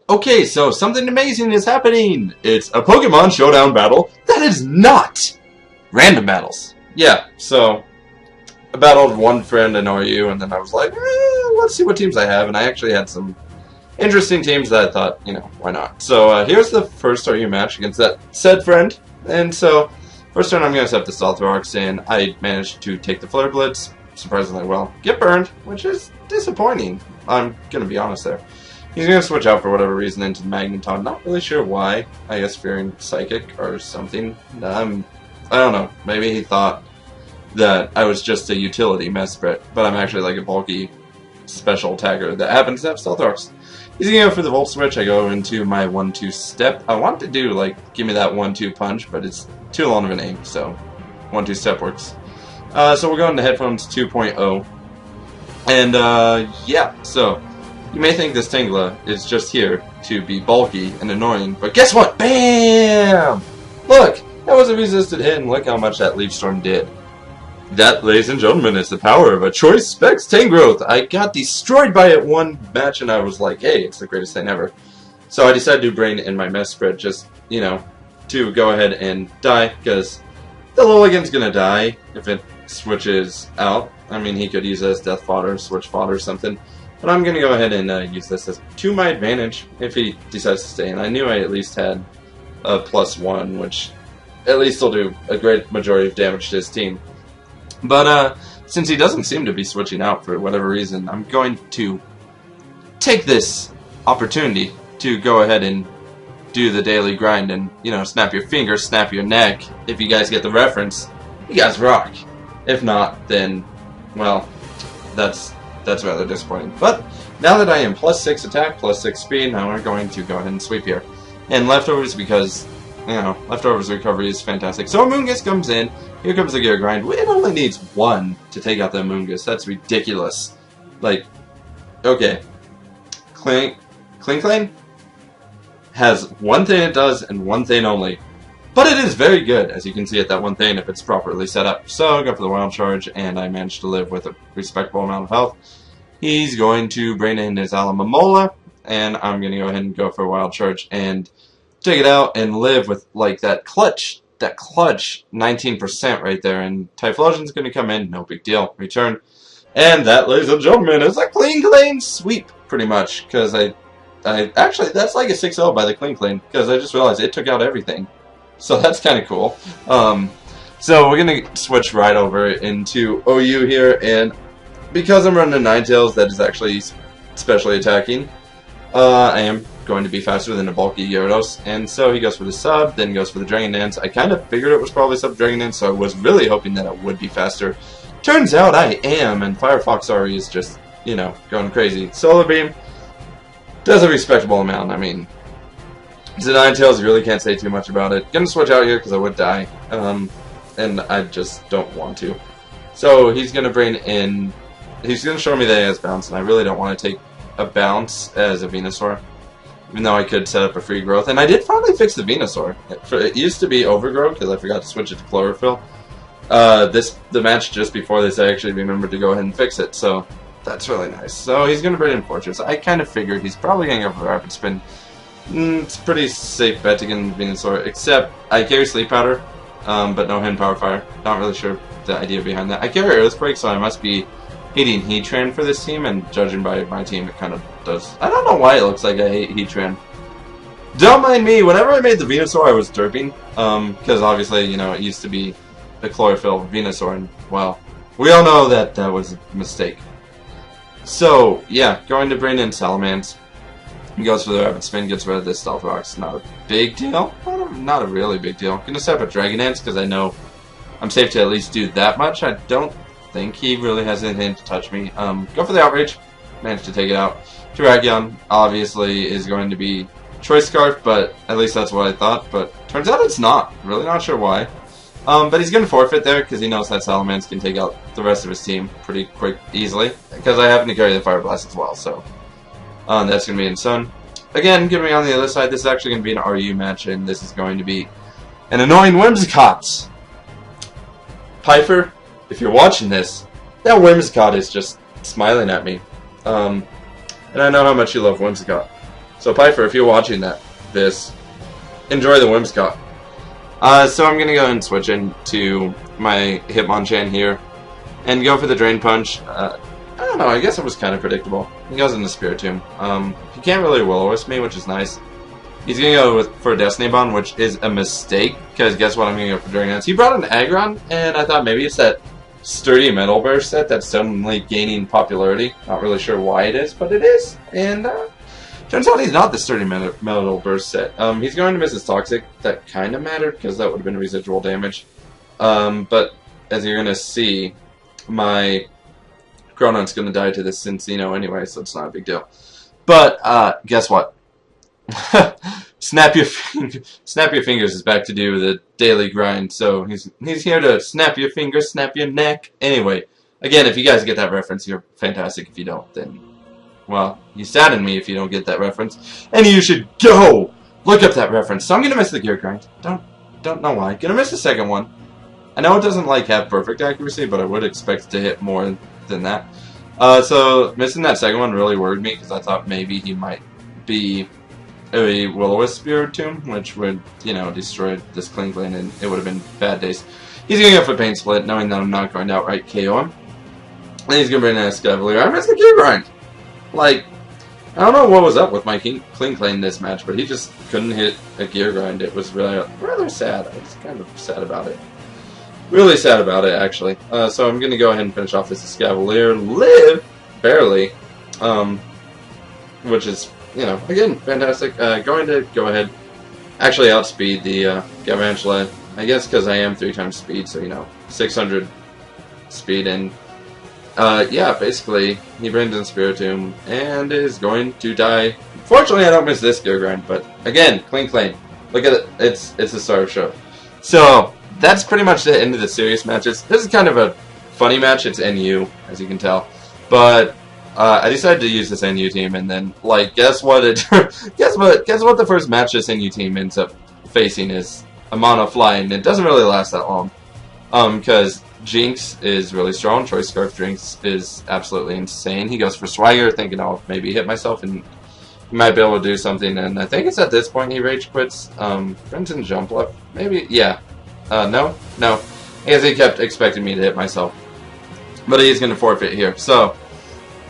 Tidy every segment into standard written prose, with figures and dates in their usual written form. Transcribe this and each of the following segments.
Okay, so something amazing is happening! It's a Pokemon Showdown battle that is not random battles. Yeah, so I battled one friend in RU, and then I was like, let's see what teams I have, and I actually had some interesting teams that I thought, why not? So here's the first RU match against that said friend, and so first turn I'm going to set the Saltorox, and I managed to take the Flare Blitz surprisingly well. Get burned, which is disappointing. I'm going to be honest there. He's going to switch out for whatever reason into the Magneton. Not really sure why. I guess fearing Psychic or something. I don't know. Maybe he thought that I was just a utility Mesprit, but I'm actually like a bulky special attacker that happens to have Stealth Arcs. He's going to go for the Volt Switch. I go into my 1-2 step. I want to do, give me that 1-2 punch, but it's too long of a name, so 1-2 step works. So we're going to Headphones 2.0. And, yeah, so you may think this Tangela is just here to be bulky and annoying, but guess what? BAM! Look, that was a resisted hit, and look how much that Leaf Storm did. That, ladies and gentlemen, is the power of a Choice Specs Tangrowth. I got destroyed by it one match, and I was like, hey, it's the greatest thing ever. So I decided to bring in my Mesprit just, to go ahead and die, because the Lilligant's gonna die if it switches out. I mean, he could use it as death fodder, switch fodder or something. But I'm gonna go ahead and use this as to my advantage if he decides to stay. And I knew I at least had a +1, which at least will do a great majority of damage to his team. But since he doesn't seem to be switching out for whatever reason, I'm going to take this opportunity to go ahead and do the daily grind and, snap your fingers, snap your neck. If you guys get the reference, you guys rock. If not, then, well, that's rather disappointing. But now that I am +6 attack, +6 speed, now we're going to go ahead and sweep here. And leftovers because, leftovers recovery is fantastic. So Moongus comes in. Here comes the Gear Grind. It only needs one to take out the Moongus. That's ridiculous. Okay. Klinklang has one thing it does and one thing only. But it is very good, as you can see at that one thing, if it's properly set up. So I go for the Wild Charge, and I managed to live with a respectable amount of health. He's going to bring in his Alamamola, and I'm going to go ahead and go for a Wild Charge and take it out and live with, that clutch 19% right there. And Typhlosion's going to come in, no big deal, return. And that, ladies and gentlemen, is a Klinklang sweep, pretty much, because actually, that's like a 6-0 by the Klinklang, because I just realized it took out everything. So that's kind of cool. So we're going to switch right over into OU here, and because I'm running a Ninetales that is actually specially attacking, I am going to be faster than a bulky Gyarados, and so he goes for the sub, then goes for the Dragon Dance. I kind of figured it was probably sub Dragon Dance, so I was really hoping that it would be faster. Turns out I am, and Firefox Ari is just, going crazy. Solar Beam does a respectable amount. I mean, it's a Ninetales, you really can't say too much about it. Gonna switch out here because I would die, and I just don't want to. So he's gonna bring in, he's gonna show me that he has bounce, and I really don't want to take a bounce as a Venusaur, even though I could set up a free growth. And I did finally fix the Venusaur. It used to be Overgrowth because I forgot to switch it to Chlorophyll. The match just before this, I actually remembered to go ahead and fix it, so that's really nice. So he's gonna bring in Fortress. I kind of figured he's probably gonna go for the Rapid Spin. It's a pretty safe bet to get in Venusaur, except I carry Sleep Powder, but no Hand Power Fire. Not really sure the idea behind that. I carry Earthquake, so I must be hating Heatran for this team, and judging by my team, it kind of does. I don't know why it looks like I hate Heatran. Don't mind me, whenever I made the Venusaur, I was derping, because obviously, it used to be the Chlorophyll Venusaur, and, well, we all know that that was a mistake. So, yeah, going to bring in Salamence. He goes for the Rapid Spin, gets rid of this Stealth Rocks. Not a big deal. Not a really big deal. Gonna set up a Dragon Dance because I know I'm safe to at least do that much. I don't think he really has anything to touch me. Go for the Outrage. Managed to take it out. Terrakion obviously is going to be Choice Scarf, but at least that's what I thought. But turns out it's not. Really not sure why. But he's going to forfeit there because he knows that Salamence can take out the rest of his team pretty quick, easily. Because I happen to carry the Fire Blast as well, so that's going to be in Sun. Again, giving me on the other side, this is actually going to be an RU match, and this is going to be an annoying Whimsicott. Piper, if you're watching this, that Whimsicott is just smiling at me. And I know how much you love Whimsicott. So Piper, if you're watching this, enjoy the Whimsicott. So I'm going to go and switch into my Hitmonchan here and go for the Drain Punch. I don't know, I guess it was kind of predictable. He goes into Spiritomb. He can't really Will-O-Wisp me, which is nice. He's going to go for a Destiny Bond, which is a mistake, because guess what, I'm going to go for Dragon Dance. He brought an Aggron, and I thought maybe it's that sturdy Metal Burst set that's suddenly gaining popularity. Not really sure why it is, but it is. And turns out he's not the sturdy Metal Burst set. He's going to miss his Toxic. That kind of mattered, because that would have been residual damage. But as you're going to see, my Groudon's going to die to this Cinccino anyway, so it's not a big deal. But guess what? Snap your fingers is back to do the daily grind. So he's here to snap your fingers, snap your neck. Anyway, again, if you guys get that reference, you're fantastic. If you don't, then well, you sadden me if you don't get that reference. And you should go look up that reference. So I'm gonna miss the gear grind. Don't know why. Gonna miss the second one. I know it doesn't like have perfect accuracy, but I would expect it to hit more than that. So missing that second one really worried me because I thought maybe he might be a Will-O-Wisp Spiritomb, which would, you know, destroy this Klinklang, and it would have been bad days. He's going to go for Pain Split, knowing that I'm not going to outright KO him. And he's going to bring an Escavalier. I missed the gear grind! Like, I don't know what was up with my Klinklang this match, but he just couldn't hit a gear grind. It was really rather sad. I was kind of sad about it. Really sad about it, actually. So I'm going to go ahead and finish off this Escavalier. Live! Barely. Which is, you know, again, fantastic. Going to go ahead, actually outspeed the Galvantula. I guess because I am 3 times speed, so, you know, 600 speed. And, yeah, basically, he brings in Spiritomb and is going to die. Fortunately, I don't miss this gear grind, but, again, Klinklang. Look at it. It's the start of show. So, that's pretty much the end of the serious matches. This is kind of a funny match. It's NU, as you can tell. But I decided to use this NU team, and then, like, guess what? Guess what? The first match this NU team ends up facing is a Mono Fly, and it doesn't really last that long, because Jinx is really strong. Choice Scarf Jinx is absolutely insane. He goes for Swagger, thinking I'll maybe hit myself, and he might be able to do something. And I think it's at this point he rage quits. Crimson Jump Left, maybe, yeah. No. I guess he kept expecting me to hit myself, but he's going to forfeit here. So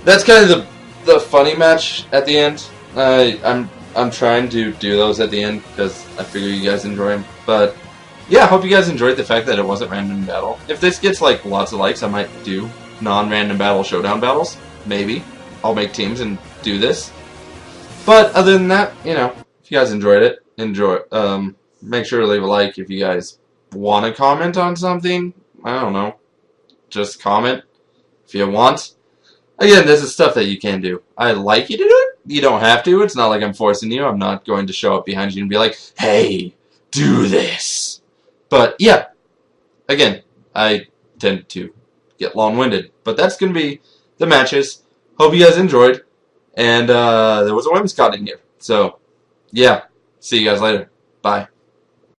that's kind of the funny match at the end. I'm trying to do those at the end because I figure you guys enjoy them. But yeah, I hope you guys enjoyed the fact that it wasn't random battle. If this gets like lots of likes, I might do non-random battle showdown battles. Maybe I'll make teams and do this. But other than that, you know, if you guys enjoyed it, make sure to leave a like. If you guys want to comment on something, I don't know, just comment if you want. Again, this is stuff that you can do. I like you to do it. You don't have to. It's not like I'm forcing you. I'm not going to show up behind you and be like, hey, do this. But yeah, again, I tend to get long-winded. But that's going to be the matches. Hope you guys enjoyed. And there was a Whimsicott in here. So, yeah. See you guys later. Bye.